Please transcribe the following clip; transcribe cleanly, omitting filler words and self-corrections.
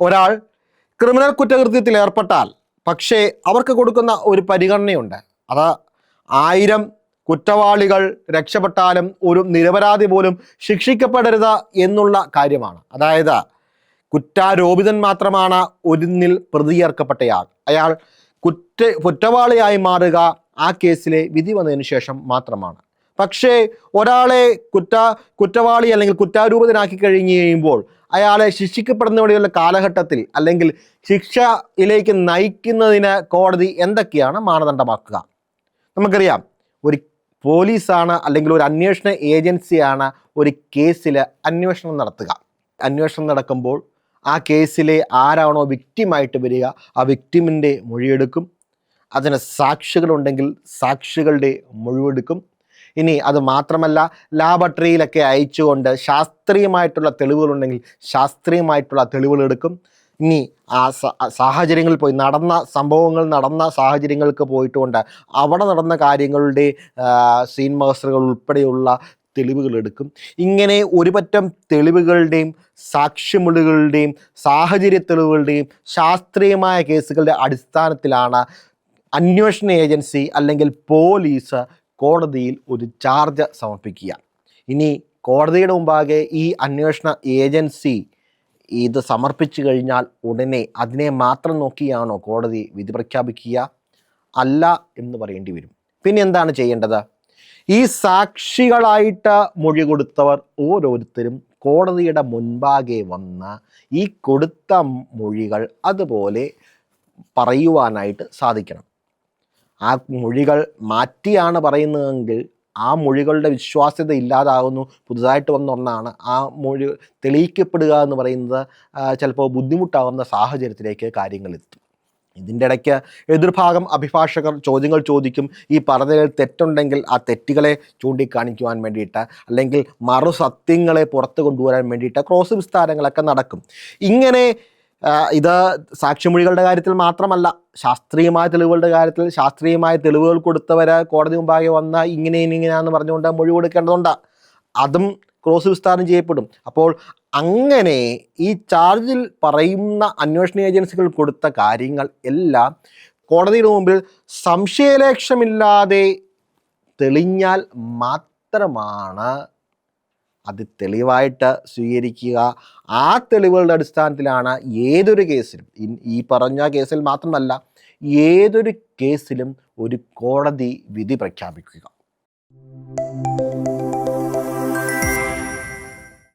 ഒരാൾ ക്രിമിനൽ കുറ്റകൃത്യത്തിൽ ഏർപ്പെട്ടാൽ പക്ഷേ അവർക്ക് കൊടുക്കുന്ന ഒരു പരിഗണനയുണ്ട്. അത് 1000 കുറ്റവാളികൾ രക്ഷപ്പെട്ടാലും ഒരു നിരപരാധി പോലും ശിക്ഷിക്കപ്പെടരുത് എന്നുള്ള കാര്യമാണ്. അതായത് കുറ്റാരോപിതൻ മാത്രമാണ് ഒരിന്നിൽ പ്രതിയേർക്കപ്പെട്ടയാൾ. അയാൾ കുറ്റവാളിയായി മാറുക ആ കേസിലെ വിധി വന്നതിന് ശേഷം മാത്രമാണ്. പക്ഷേ ഒരാളെ കുറ്റവാളി അല്ലെങ്കിൽ കുറ്റാരൂപിതനാക്കി കഴിഞ്ഞ് കഴിയുമ്പോൾ അയാളെ ശിക്ഷിക്കപ്പെടുന്ന വഴിയുള്ള കാലഘട്ടത്തിൽ അല്ലെങ്കിൽ ശിക്ഷയിലേക്ക് നയിക്കുന്നതിന് കോടതി എന്തൊക്കെയാണ് മാനദണ്ഡമാക്കുക? നമുക്കറിയാം, ഒരു പോലീസാണ് അല്ലെങ്കിൽ ഒരു അന്വേഷണ ഏജൻസിയാണ് ഒരു കേസിൽ അന്വേഷണം നടത്തുക. അന്വേഷണം നടക്കുമ്പോൾ ആ കേസിലെ ആരാണോ വിക്റ്റിമായിട്ട് വരിക ആ വിക്റ്റിമിൻ്റെ മൊഴിയെടുക്കും. അതിന് സാക്ഷികളുണ്ടെങ്കിൽ സാക്ഷികളുടെ മൊഴിയെടുക്കും. ഇനി അത് മാത്രമല്ല, ലാബറട്ടറിയിലൊക്കെ അയച്ചുകൊണ്ട് ശാസ്ത്രീയമായിട്ടുള്ള തെളിവുകളുണ്ടെങ്കിൽ ശാസ്ത്രീയമായിട്ടുള്ള തെളിവുകളെടുക്കും. ഇനി ആ സാഹചര്യങ്ങളിൽ പോയി സംഭവങ്ങൾ നടന്ന സാഹചര്യങ്ങൾക്ക് പോയിട്ടുകൊണ്ട് അവിടെ നടന്ന കാര്യങ്ങളുടെ സീൻ മാസ്റ്ററുകൾ ഉൾപ്പെടെയുള്ള തെളിവുകളെടുക്കും. ഇങ്ങനെ ഒരു പറ്റം തെളിവുകളുടെയും സാക്ഷിമൊഴികളുടെയും സാഹചര്യ തെളിവുകളുടെയും ശാസ്ത്രീയമായ കേസുകളുടെ അടിസ്ഥാനത്തിലാണ് അന്വേഷണ ഏജൻസി അല്ലെങ്കിൽ പോലീസ് കോടതിയിൽ ഒരു ചാർജ് സമർപ്പിക്കുക. ഇനി കോടതിയുടെ മുമ്പാകെ ഈ അന്വേഷണ ഏജൻസി ഇത് സമർപ്പിച്ചു കഴിഞ്ഞാൽ ഉടനെ അതിനെ മാത്രം നോക്കിയാണോ കോടതി വിധി പ്രഖ്യാപിക്കുക? അല്ല എന്ന് പറയേണ്ടി വരും. പിന്നെ എന്താണ് ചെയ്യേണ്ടത്? ഈ സാക്ഷികളായിട്ട് മൊഴി കൊടുത്തവർ ഓരോരുത്തരും കോടതിയുടെ മുൻപാകെ വന്ന് ഈ കൊടുത്ത മൊഴികൾ അതുപോലെ പറയുവാനായിട്ട് സാധിക്കണം. ആ മൊഴികൾ മാറ്റിയാണ് പറയുന്നതെങ്കിൽ ആ മൊഴികളുടെ വിശ്വാസ്യത ഇല്ലാതാകുന്നു. പുതുതായിട്ട് വന്ന ഒന്നാണ്. ആ മൊഴി തെളിയിക്കപ്പെടുക എന്ന് പറയുന്നത് ചിലപ്പോൾ ബുദ്ധിമുട്ടാകുന്ന സാഹചര്യത്തിലേക്ക് കാര്യങ്ങളെത്തും. ഇതിൻ്റെ ഇടയ്ക്ക് എതിർഭാഗം അഭിഭാഷകർ ചോദ്യങ്ങൾ ചോദിക്കും. ഈ പറഞ്ഞതിൽ തെറ്റുണ്ടെങ്കിൽ ആ തെറ്റുകളെ ചൂണ്ടിക്കാണിക്കുവാൻ വേണ്ടിയിട്ട് അല്ലെങ്കിൽ മറുസത്യങ്ങളെ പുറത്തു കൊണ്ടുവരാൻ വേണ്ടിയിട്ട് ക്രോസ് വിസ്താരങ്ങളൊക്കെ നടക്കും. ഇങ്ങനെ ഇത് സാക്ഷിമൊഴികളുടെ കാര്യത്തിൽ മാത്രമല്ല, ശാസ്ത്രീയമായ തെളിവുകളുടെ കാര്യത്തിൽ ശാസ്ത്രീയമായ തെളിവുകൾ കൊടുത്തവർ കോടതി മുമ്പാകെ വന്ന ഇങ്ങനെയാണെന്ന് പറഞ്ഞുകൊണ്ട് മൊഴി കൊടുക്കേണ്ടതുണ്ട്. അതും ക്രോസ് വിസ്താരം ചെയ്യപ്പെടും. അപ്പോൾ അങ്ങനെ ഈ ചാർജിൽ പറയുന്ന അന്വേഷണ ഏജൻസികൾ കൊടുത്ത കാര്യങ്ങൾ എല്ലാം കോടതിയുടെ മുമ്പിൽ സംശയലേശമില്ലാതെ തെളിഞ്ഞാൽ മാത്രമാണ് അത് തെളിവായിട്ട് സ്വീകരിക്കുക. ആ തെളിവുകളുടെ അടിസ്ഥാനത്തിലാണ് ഏതൊരു കേസിലും, ഈ പറഞ്ഞ കേസിൽ മാത്രമല്ല ഏതൊരു കേസിലും ഒരു കോടതി വിധി പ്രഖ്യാപിക്കുക.